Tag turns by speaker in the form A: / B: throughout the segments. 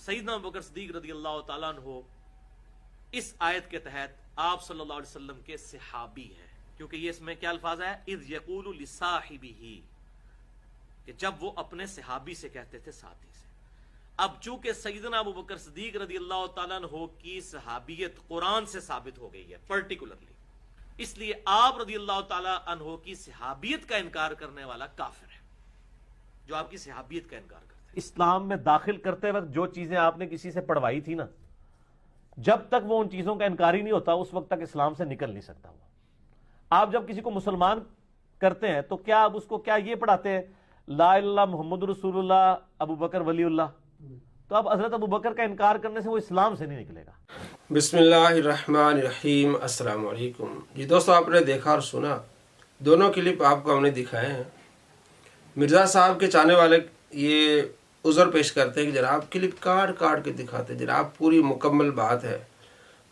A: سیدنا ابو بکر صدیق رضی اللہ تعالیٰ عنہ اس آیت کے تحت آپ صلی اللہ علیہ وسلم کے صحابی ہیں، کیونکہ یہ اس میں کیا الفاظ ہے، اذ یقول لصاحبہ، کہ جب وہ اپنے صحابی سے کہتے تھے، ساتھی سے۔ اب چونکہ سیدنا ابو بکر صدیق رضی اللہ تعالیٰ عنہ کی صحابیت قرآن سے ثابت ہو گئی ہے پرٹیکولرلی، اس لیے آپ رضی اللہ تعالیٰ عنہ کی صحابیت کا انکار کرنے والا کافر ہے، جو آپ کی صحابیت کا انکار کرتا ہے۔
B: اسلام میں داخل کرتے وقت جو چیزیں آپ نے کسی سے پڑھوائی تھی نا، جب تک وہ ان چیزوں کا انکاری نہیں ہوتا اس وقت تک اسلام سے نکل نہیں سکتا وہ۔ آپ جب کسی کو مسلمان کرتے ہیں تو کیا آپ اس کو کیا یہ پڑھاتے ہیں لا الہ الا اللہ محمد رسول اللہ ابو بکر ولی اللہ؟ تو اب حضرت ابو بکر کا انکار کرنے سے وہ اسلام سے نہیں نکلے گا۔
C: بسم اللہ الرحمن الرحیم۔ السلام علیکم جی دوستو، آپ نے دیکھا اور سنا، دونوں کلپ آپ کو ہم نے دکھائے ہیں۔ مرزا صاحب کے چاہنے والے یہ عذر پیش کرتے ہیں کہ جناب کلپ کاٹ کاٹ کے دکھاتے، جناب پوری مکمل بات ہے۔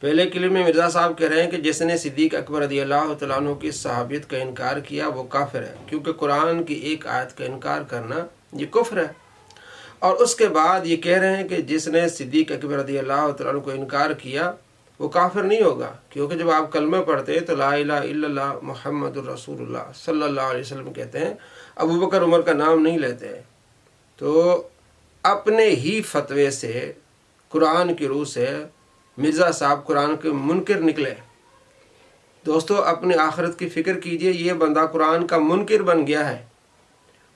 C: پہلے کلپ میں مرزا صاحب کہہ رہے ہیں کہ جس نے صدیق اکبر رضی اللہ تعالیٰ عنہ کی صحابیت کا انکار کیا وہ کافر ہے، کیونکہ قرآن کی ایک آیت کا انکار کرنا یہ کفر ہے۔ اور اس کے بعد یہ کہہ رہے ہیں کہ جس نے صدیق اکبر رضی اللہ تعالیٰ عنہ کو انکار کیا وہ کافر نہیں ہوگا، کیونکہ جب آپ کلمہ پڑھتے ہیں تو لا الہ الا اللہ محمد الرسول اللہ صلی اللہ علیہ وسلم کہتے ہیں، ابو بکر عمر کا نام نہیں لیتے ہیں۔ تو اپنے ہی فتوے سے، قرآن کی روح سے مرزا صاحب قرآن کے منکر نکلے۔ دوستو اپنی آخرت کی فکر کیجئے، یہ بندہ قرآن کا منکر بن گیا ہے۔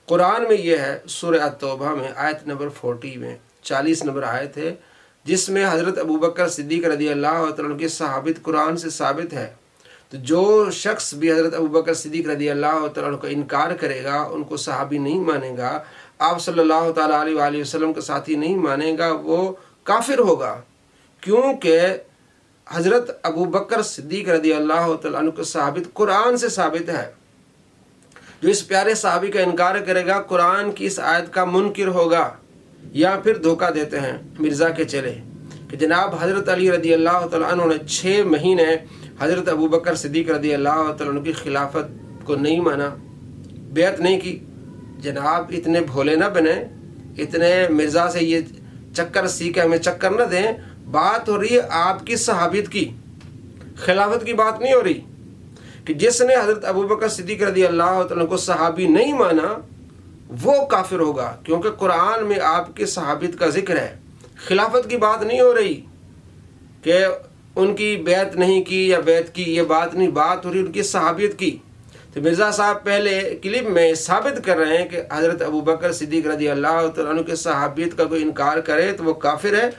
C: قرآن میں یہ ہے، سورہ التوبہ میں آیت نمبر 40 میں 40 نمبر آیت ہے، جس میں حضرت ابو بکر صدیق رضی اللہ عنہ کی صحابت قرآن سے ثابت ہے۔ تو جو شخص بھی حضرت ابو بکر صدیق رضی اللہ عنہ کا انکار کرے گا، ان کو صحابی نہیں مانے گا، آپ صلی اللہ تعالیٰ علیہ وآلہ وسلم کا ساتھی نہیں مانے گا، وہ کافر ہوگا، کیونکہ حضرت ابو بکر صدیق رضی اللہ تعالیٰ عنہ کا ثابت قرآن سے ثابت ہے۔ جو اس پیارے صحابی کا انکار کرے گا قرآن کی اس آیت کا منکر ہوگا۔ یا پھر دھوکہ دیتے ہیں مرزا کے چلے کہ جناب حضرت علی رضی اللہ تعالیٰ عنہ نے 6 مہینے حضرت ابو بکر صدیق رضی اللہ تعالیٰ عنہ کی خلافت کو نہیں مانا، بیعت نہیں کی۔ جناب اتنے بھولے نہ بنیں، اتنے مرزا سے یہ چکر سیکھے ہمیں چکر نہ دیں۔ بات ہو رہی ہے آپ کی صحابیت کی، خلافت کی بات نہیں ہو رہی کہ جس نے حضرت ابو بکر صدیق رضی اللہ عنہ کو صحابی نہیں مانا وہ کافر ہوگا، کیونکہ قرآن میں آپ کی صحابیت کا ذکر ہے۔ خلافت کی بات نہیں ہو رہی کہ ان کی بیعت نہیں کی یا بیعت کی، یہ بات نہیں، بات ہو رہی ان کی صحابیت کی۔ تو مرزا صاحب پہلے کلپ میں ثابت کر رہے ہیں کہ حضرت ابو بکر صدیق رضی اللہ تعالیٰ عنہ کے صحابیت کا کوئی انکار کرے تو وہ کافر ہے،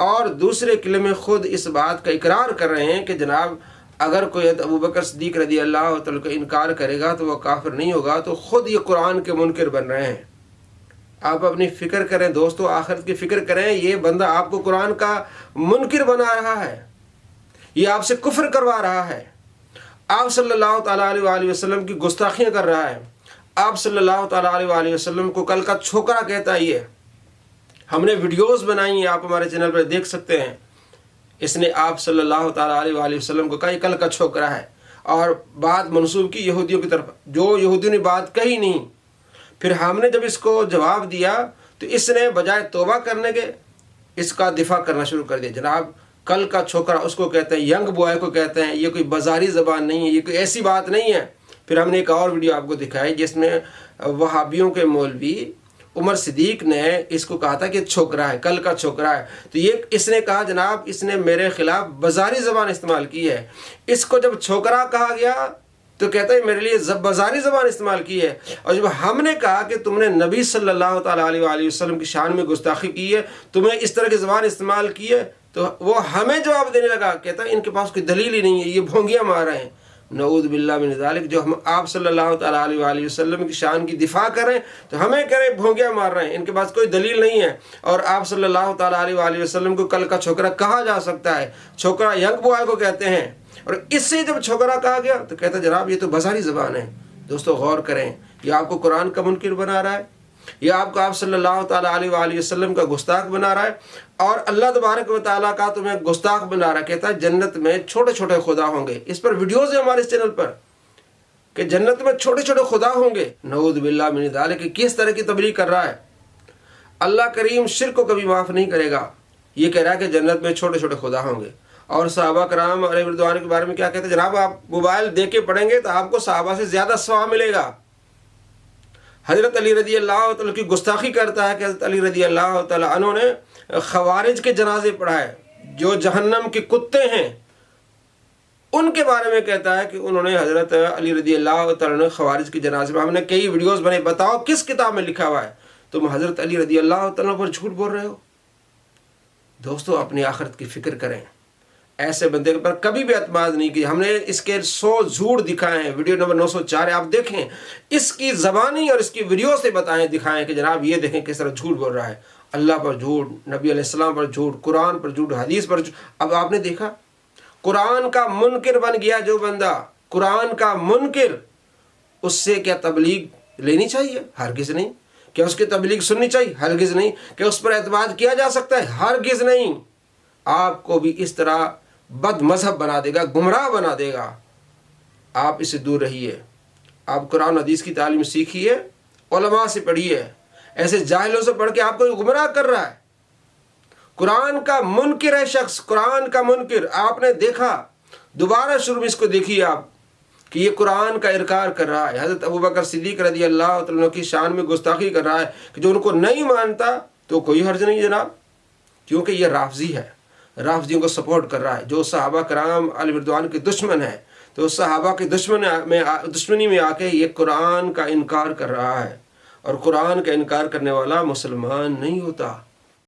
C: اور دوسرے کلپ میں خود اس بات کا اقرار کر رہے ہیں کہ جناب اگر کوئی ابو بکر صدیق رضی اللہ تعالیٰ کا انکار کرے گا تو وہ کافر نہیں ہوگا۔ تو خود یہ قرآن کے منکر بن رہے ہیں۔ آپ اپنی فکر کریں دوستو، آخرت کی فکر کریں، یہ بندہ آپ کو قرآن کا منکر بنا رہا ہے، یہ آپ سے کفر کروا رہا ہے، آپ صلی اللہ تعالیٰ علیہ وآلہ وسلم کی گستاخیاں کر رہا ہے، آپ صلی اللہ تعالیٰ علیہ وآلہ وسلم کو کل کا چھوکرا کہتا ہے۔ یہ ہم نے ویڈیوز بنائی ہیں، آپ ہمارے چینل پر دیکھ سکتے ہیں۔ اس نے آپ صلی اللہ تعالیٰ علیہ وآلہ وسلم کو کہا یہ کل کا چھوکرا ہے، اور بات منسوب کی یہودیوں کی طرف، جو یہودیوں نے بات کہی نہیں۔ پھر ہم نے جب اس کو جواب دیا تو اس نے بجائے توبہ کرنے کے اس کا دفاع کرنا شروع کر دیا۔ جناب کل کا چھوکرا اس کو کہتے ہیں، ینگ بوائے کو کہتے ہیں، یہ کوئی بازاری زبان نہیں ہے، یہ کوئی ایسی بات نہیں ہے۔ پھر ہم نے ایک اور ویڈیو آپ کو دکھائی جس میں وہابیوں کے مولوی عمر صدیق نے اس کو کہا تھا کہ چھوکرا ہے، کل کا چھوکرا ہے۔ تو یہ اس نے کہا جناب اس نے میرے خلاف بازاری زبان استعمال کی ہے۔ اس کو جب چھوکرا کہا گیا تو کہتا ہے میرے لیے بازاری زبان استعمال کی ہے۔ اور جب ہم نے کہا کہ تم نے نبی صلی اللہ تعالیٰ علیہ وآلہ وسلم کی شان میں گستاخی کی ہے، تمہیں اس طرح کی زبان استعمال کی ہے، تو وہ ہمیں جواب دینے لگا، کہتا ہے ان کے پاس کوئی دلیل ہی نہیں ہے، یہ بھونگیاں مار رہے ہیں۔ نعوذ باللہ من ذالک، جو ہم آپ صلی اللہ تعالیٰ علیہ وآلہ وسلم کی شان کی دفاع کریں تو ہمیں کہہ رہے بھونگیاں مار رہے ہیں، ان کے پاس کوئی دلیل نہیں ہے۔ اور آپ صلی اللہ تعالیٰ علیہ وآلہ وسلم کو کل کا چھوکرا کہا جا سکتا ہے، چھوکرا ینگ بوائے کو کہتے ہیں۔ اور اس سے جب چھوکرا کہا گیا تو کہتا جناب یہ تو بازاری زبان ہے۔ دوستو غور کریں، یہ آپ کو قرآن کا منکر بنا رہا ہے، یہ آپ کو آپ صلی اللہ تعالیٰ علیہ وآلہ وسلم کا گستاخ بنا رہا ہے، اور اللہ تبارک و تعالیٰ کا تمہیں گستاخ بنا رہا ہے۔ کہتا ہے جنت میں چھوٹے چھوٹے خدا ہوں گے، اس پر ویڈیوز ہیں ہمارے اس چینل پر کہ جنت میں چھوٹے چھوٹے خدا ہوں گے۔ نعوذ باللہ من ذالک، کہ کس طرح کی تبلیغ کر رہا ہے۔ اللہ کریم شرک کو کبھی معاف نہیں کرے گا، یہ کہہ رہا ہے کہ جنت میں چھوٹے چھوٹے خدا ہوں گے. اور صحابہ کرام علیہ رضوان کے بارے میں کیا کہتے ہیں؟ جناب آپ موبائل دیکھ کے پڑھیں گے تو آپ کو صحابہ سے زیادہ ثواب ملے گا. حضرت علی رضی اللہ تعالیٰ کی گستاخی کرتا ہے کہ حضرت علی رضی اللہ تعالیٰ عنہ نے خوارج کے جنازے پڑھائے جو جہنم کے کتے ہیں. ان کے بارے میں کہتا ہے کہ انہوں نے حضرت علی رضی اللہ تعالیٰ نے خوارج کے جنازے میں، ہم نے کئی ویڈیوز بنے، بتاؤ کس کتاب میں لکھا ہوا ہے؟ تم حضرت علی رضی اللہ تعالیٰ پر جھوٹ بول رہے ہو. دوستو اپنی آخرت کی فکر کریں. ایسے بندے پر کبھی بھی اعتماد نہیں کی. ہم نے اس کے 100 جھوٹ دکھائے ہیں. ویڈیو نمبر 904 ہے، آپ دیکھیں. اس کی زبانی اور اس کی ویڈیو سے بتائیں، دکھائیں کہ جناب یہ دیکھیں کس طرح جھوٹ بول رہا ہے. اللہ پر جھوٹ، نبی علیہ السلام پر جھوٹ، قرآن پر جھوٹ، حدیث پر جھوٹ. اب آپ نے دیکھا قرآن کا منکر بن گیا جو بندہ، قرآن کا منکر، اس سے کیا تبلیغ لینی چاہیے؟ ہرگز نہیں. کیا اس کی تبلیغ سننی چاہیے؟ ہرگز نہیں. کیا اس پر اعتماد کیا جا سکتا ہے؟ ہرگز نہیں. آپ کو بھی اس طرح بد مذہب بنا دے گا، گمراہ بنا دے گا. آپ اس سے دور رہیے. آپ قرآن حدیث کی تعلیم سیکھیے، علماء سے پڑھیے. ایسے جاہلوں سے پڑھ کے آپ کو گمراہ کر رہا ہے. قرآن کا منکر ہے شخص، قرآن کا منکر. آپ نے دیکھا، دوبارہ شروع میں اس کو دیکھیے آپ کہ یہ قرآن کا انکار کر رہا ہے. حضرت ابوبکر صدیق رضی اللہ تعالیٰ کی شان میں گستاخی کر رہا ہے کہ جو ان کو نہیں مانتا تو کوئی حرج نہیں جناب، کیونکہ یہ رافضی ہے، رافضیوں کو سپورٹ کر رہا ہے. جو صحابہ کرام علیہ رضوان کے دشمن ہیں تو صحابہ کے دشمنی میں آ کے یہ قرآن کا انکار کر رہا ہے. اور قرآن کا انکار کرنے والا مسلمان نہیں ہوتا.